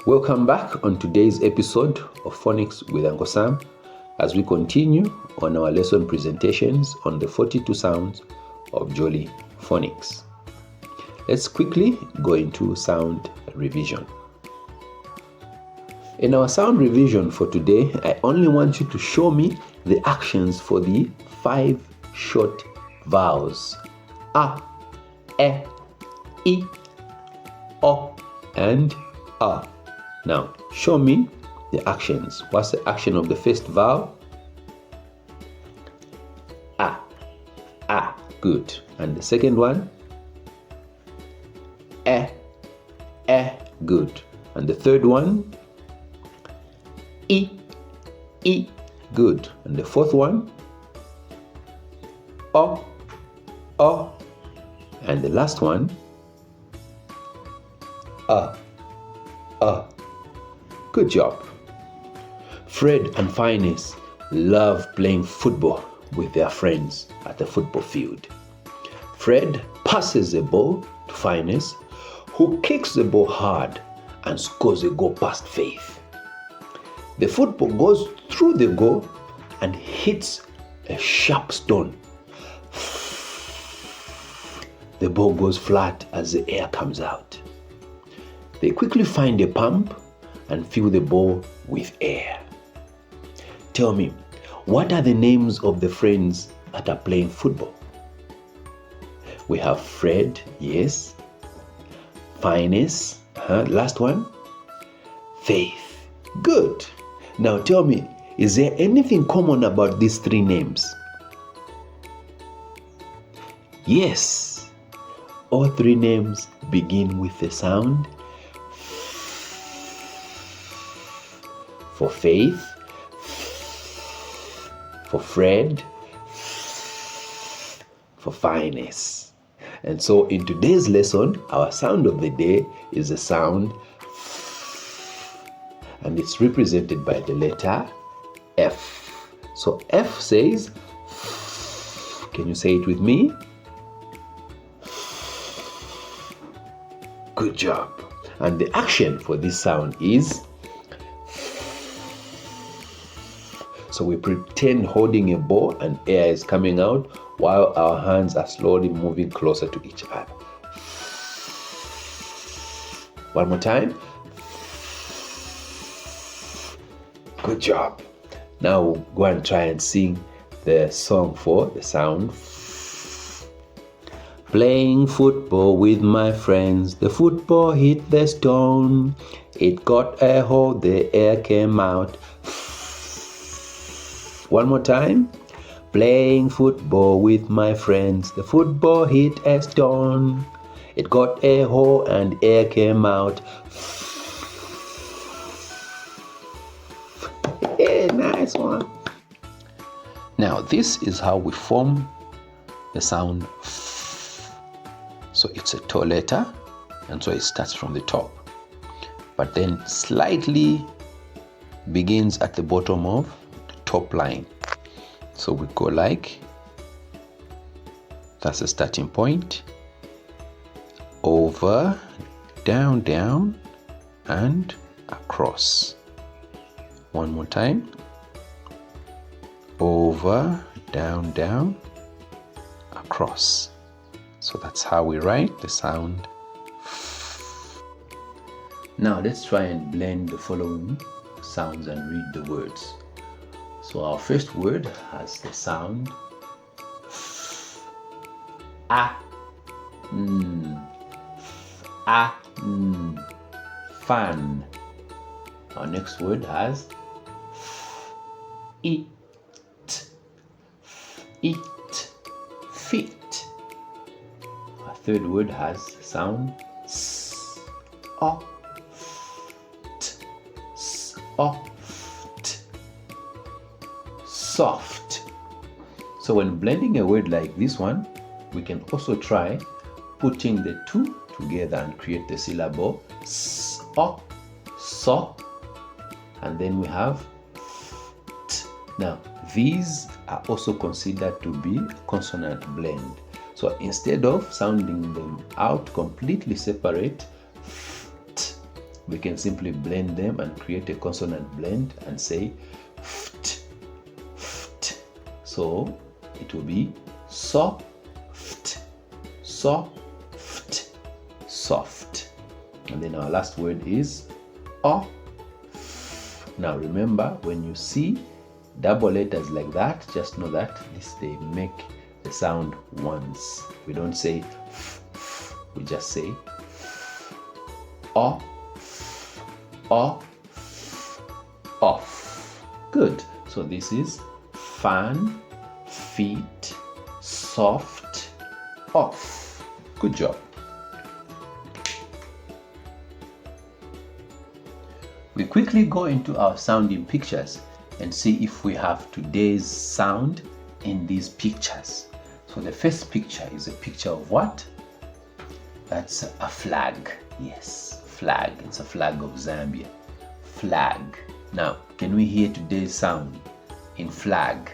Welcome back on today's episode of Phonics with Uncle Sam as we continue on our lesson presentations on the 42 sounds of Jolly Phonics. Let's quickly go into sound revision. In our sound revision for today, I only want you to show me the actions for the 5 short vowels: A, E, I, O, and A. Now, show me the actions. What's the action of the first vowel? A. A. Good. And the second one? E. E. Good. And the third one? I. I. Good. And the fourth one? O. O. And the last one? A. A. Good job. Fred and Phineas love playing football with their friends at the football field. Fred passes the ball to Phineas, who kicks the ball hard and scores a goal past Faith. The football goes through the goal and hits a sharp stone. The ball goes flat as the air comes out. They quickly find a pump and fill the ball with air. Tell me, what are the names of the friends that are playing football? We have Fred, yes. Phineas, last one. Faith. Good. Now tell me, is there anything common about these 3 names? Yes. All 3 names begin with the sound for Faith, for Fred, for Phineas. And so in today's lesson, our sound of the day is the sound and it's represented by the letter F. So F says, can you say it with me? Good job. And the action for this sound is, so we pretend holding a ball and air is coming out while our hands are slowly moving closer to each other. One more time. Good job. Now we'll go and try and sing the song for the sound. Playing football with my friends, the football hit the stone. It got a hole, the air came out. One more time. Playing football with my friends, the football hit a stone. It got a hole and air came out. Hey, nice one. Now this is how we form the sound F. So it's a tall letter, and so it starts from the top, but then slightly begins at the bottom of top line. So we go like, that's the starting point, over, down, down, and across. One more time, over, down, down, across. So that's how we write the sound F. Now let's try and blend the following sounds and read the words. So our first word has the sound F. A, N, A, N, fan. Our next word has F, it, it, fit. Our third word has sound S, oft, soft, soft. So when blending a word like this one, we can also try putting the 2 together and create the syllable so, so, and then we have t. Now these are also considered to be a consonant blend. So instead of sounding them out completely separate, t, we can simply blend them and create a consonant blend and say ft, ft. So it will be soft, soft, soft. And then our last word is off. Now remember, when you see double letters like that, just know that they make the sound once. We don't say f, f, we just say off, off, off. Good. So this is fan, feet, soft, off. Good job. We quickly go into our sounding pictures and see if we have today's sound in these pictures. So the first picture is a picture of what? That's a flag. Yes, flag. It's a flag of Zambia. Flag. Now, can we hear today's sound in flag?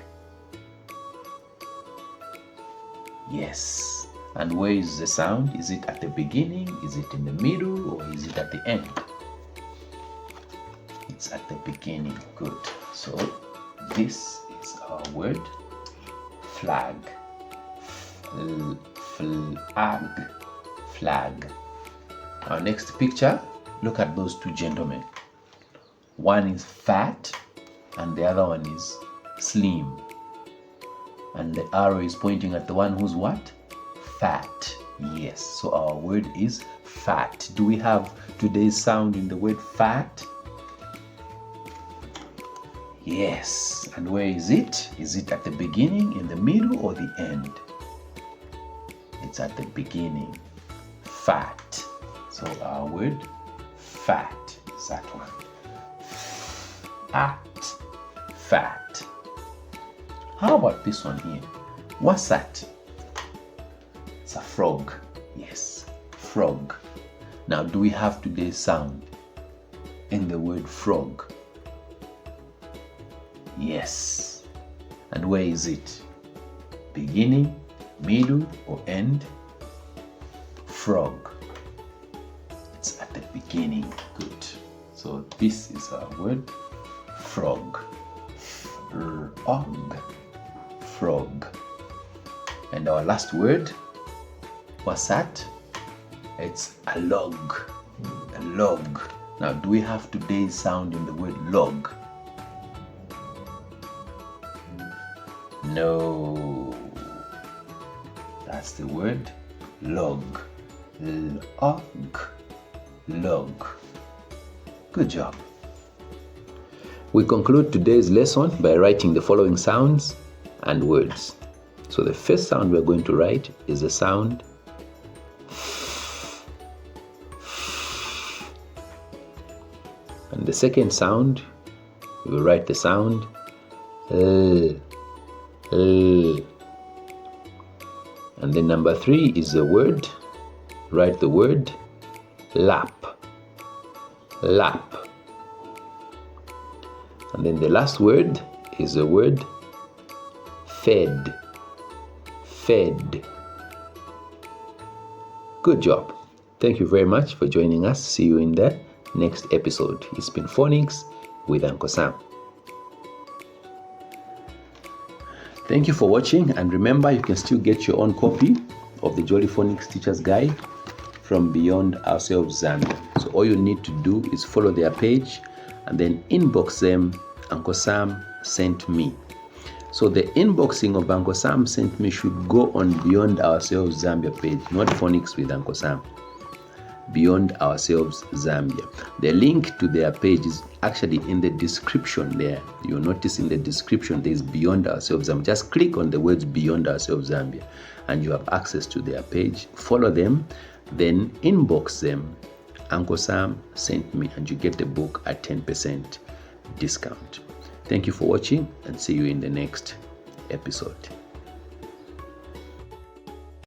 Yes. And where is the sound? Is it at the beginning? Is it in the middle? Or is it at the end? It's at the beginning. Good. So this is our word flag. Flag. Flag. Our next picture, look at those two gentlemen. One is fat and the other one is slim. And the arrow is pointing at the one who's what? Fat. Yes. So our word is fat. Do we have today's sound in the word fat? Yes. And where is it? Is it at the beginning, in the middle, or the end? It's at the beginning. Fat. So our word fat is that one. Fat. How about this one here? What's that? It's a frog. Yes, frog. Now, do we have today's sound in the word frog? Yes. And where is it? Beginning, middle, or end? Frog. It's at the beginning. Good. So this is our word frog. Frog. Frog. And our last word, what's that? It's a log. A log. Now, do we have today's sound in the word log? No. That's the word log. Log. Log. Good job. We conclude today's lesson by writing the following sounds and words. So the first sound we're going to write is the sound and the second sound we will write the sound and then number 3 is the word. Write the word lap. Lap. And then the last word is the word fed. Fed. Good job. Thank you very much for joining us. See you in the next episode. It's been Phonics with Uncle Sam. Thank you for watching, and remember, you can still get your own copy of the Jolly Phonics Teacher's Guide from Beyond Ourselves Zambia. So all you need to do is follow their page and then inbox them, Uncle Sam sent me. So the inboxing of Uncle Sam sent me should go on Beyond Ourselves Zambia page, not Phonics with Uncle Sam. Beyond Ourselves Zambia. The link to their page is actually in the description there. You'll notice in the description there is Beyond Ourselves Zambia. Just click on the words Beyond Ourselves Zambia and you have access to their page. Follow them, then inbox them. Uncle Sam sent me, and you get the book at 10% discount. Thank you for watching, and see you in the next episode.